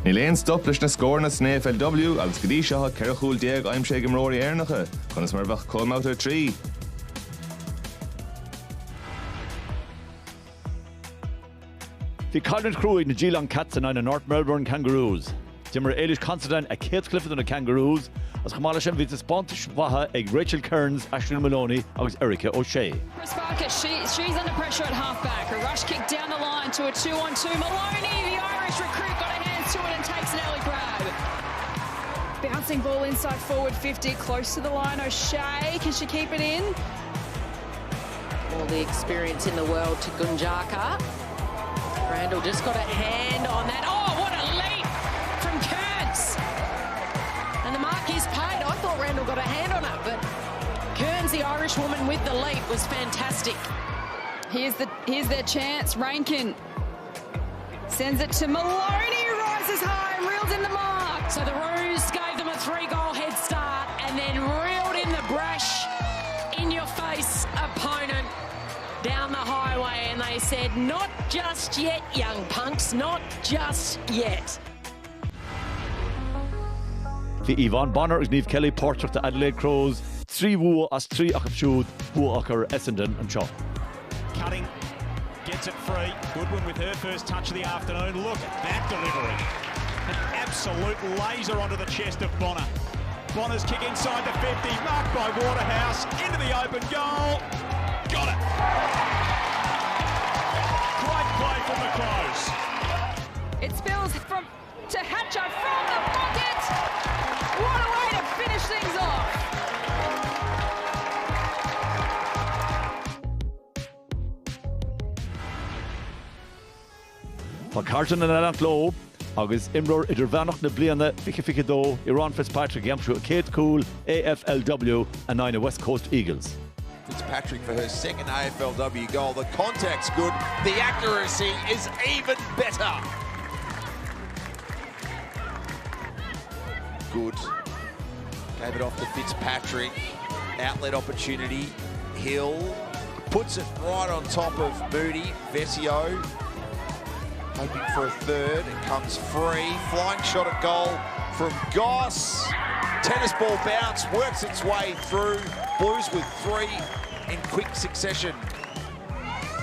Ní léon stop leis na scórnas na AFLW agus go dtí seo ceithre chúl déag aimsé imreoirí Éireannacha chunas mar bheith colmouta 3. Bhí Colin Cruig na Geelong Cats and na North Melbourne Kangaroos. Dimmer Eilish Considine a Kate Clifford na Kangaroos as Kamala Shem vit spontish waha ag Rachel Kearns, Ashton Maloney agus Erica O'Shea. Chris Barker, she's under pressure at half-back. A rush kick down the line to a 2-on-2. Maloney, the Irish recruit, got her hands to it and takes an early grab. Bouncing ball inside forward 50, close to the line. O'Shea, can she keep it in? All the experience in the world to Gunjaka. Randall just got a hand on that. Oh, what a leap from Kearns. And the mark is paid. I thought Randall got a hand on it, but Kearns, the Irish woman with the leap, was fantastic. Here's their chance. Rankin sends it to Maloney, who rises high and reels in the mark. So the Roos gave them a 3-goal head start and then reeled in the brash, in-your-face opponent down the highway, and they said, not just yet, young punks, not just yet. The Yvonne Bonner is Niamh Kelly portrait to Adelaide Crows. 3 woo as 3 achab shoot, woo achar Essendon and Shaw. Cutting, gets it free. Goodwin with her first touch of the afternoon. Look at that delivery. An absolute laser onto the chest of Bonner. Bonner's kick inside the 50, marked by Waterhouse, into the open goal. Got it. Great play from the Crows. It spills to Hatcher from the pocket. What a way to finish things off. Tá Carton and AFLW agus imreoir idir bheanach na bliana fiche dó Iran Fitzpatrick Yamshu Kate Cool, AFLW and 9 West Coast Eagles. Fitzpatrick for her second AFLW goal. The contact's good, the accuracy is even better. Good. Gave it off to Fitzpatrick. Outlet opportunity. Hill puts it right on top of Moody. Vesio hoping for a third. It comes free. Flying shot at goal from Goss. Tennis ball bounce, works its way through. Blues with 3 in quick succession.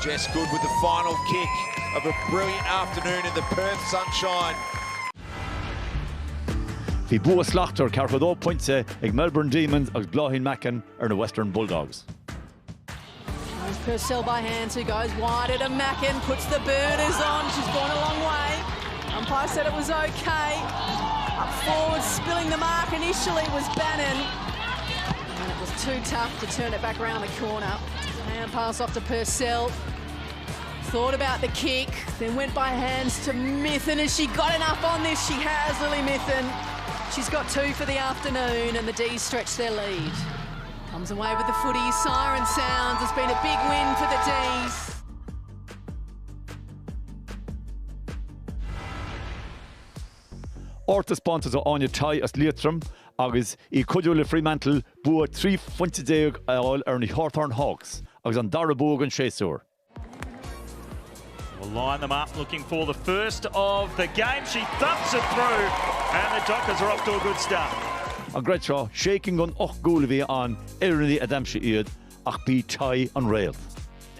Jess Good with the final kick of a brilliant afternoon in the Perth sunshine. Bhí Buaicphointí ceithre dó pointe ag Melbourne Demons agus Glóithín Mackin the Western Bulldogs. There's Purcell by hands, who goes wide at a Mackin, puts the burners on. She's gone a long way. Umpire said it was okay. Up forward, spilling the mark initially was Bannon. And it was too tough to turn it back around the corner. Hand pass off to Purcell. Thought about the kick, then went by hands to Mithen. Has she got enough on this? She has, Lily Mithen. She's got 2 for the afternoon, and the D's stretch their lead. Comes away with the footy. Siren sounds. It's been a big win for the D's. Orta sponsors are Anya Tai as Leitrim, agus I Cudula Fremantle, Buaicphointí all Ernie Hawthorn Hawks, agus on Darabog and Shesur. We'll line them up, looking for the first of the game. She thumps it through, and the Dockers are off to a good start. On Gretcha, shaking on Och Goulavi on Éireannacha Adamsha Iad, ach be Tai on rail.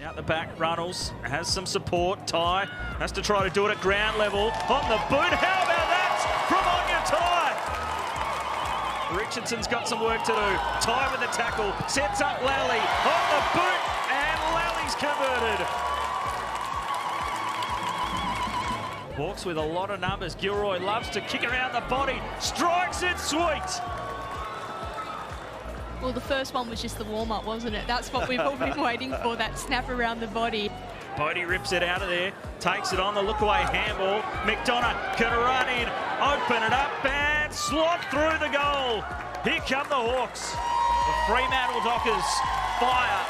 Out the back, Runnels has some support. Ty has to try to do it at ground level. On the boot, how about that from Anya Ty? Richardson's got some work to do. Ty with the tackle, sets up Lally on the boot, and Lally's converted. Hawks with a lot of numbers. Gilroy loves to kick around the body, strikes it sweet. Well, the first one was just the warm-up, wasn't it? That's what we've all been waiting for, that snap around the body. Bodie rips it out of there, takes it on the look-away handball. McDonough can run in, open it up, and slot through the goal. Here come the Hawks. The Fremantle Dockers fire.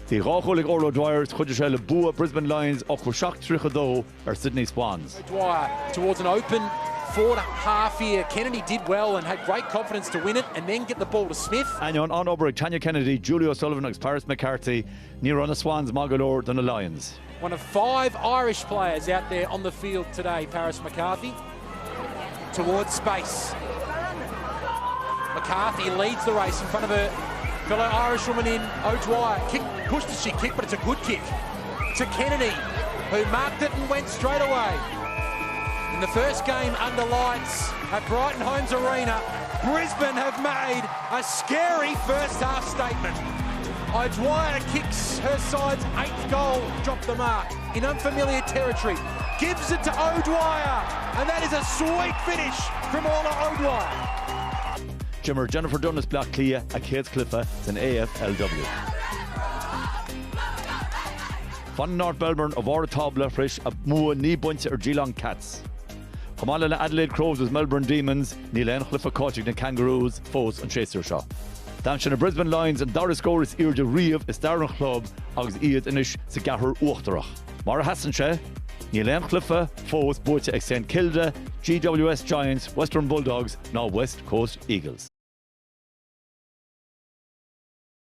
The Rácholig Orlo Dwyers, Chudishella Bua, Brisbane Lions, Okwashak Trichado, or Sydney Swans. Dwyer towards an open forward half here. Kennedy did well and had great confidence to win it and then get the ball to Smith. And on over Tanya Kennedy, Julia O'Sullivan against Paris McCarthy, near on the Swans, Magalore than the Lions. One of 5 Irish players out there on the field today, Paris McCarthy. Towards space. McCarthy leads the race in front of her fellow Irish woman in O'Dwyer. Kick, pushed as she kicked, but it's a good kick. To Kennedy, who marked it and went straight away. In the first game under lights at Brighton Homes Arena, Brisbane have made a scary first half statement. O'Dwyer kicks her side's 8th goal, dropped the mark in unfamiliar territory. Gives it to O'Dwyer, and that is a sweet finish from Orla O'Dwyer. Jimmer Jennifer Dunnes Black Clia a gclubanna in AFLW. Van North Melbourne of Ora Tabla Frisch a Mua Ni Bunch or Geelong Cats. Kamala Adelaide Crows was Melbourne Demons, Neil Enchliffe Coaching the Kangaroos, Foes and Chaser Shaw. Danshin the Brisbane Lions and Doris Goris Irja Reeve is Darren Club, Agus Iad Inish Sigahar Uachtarach. Mara Hassanshe, Neil Enchliffe, Foes Buaicphointí St Kilda, GWS Giants, Western Bulldogs, now West Coast Eagles.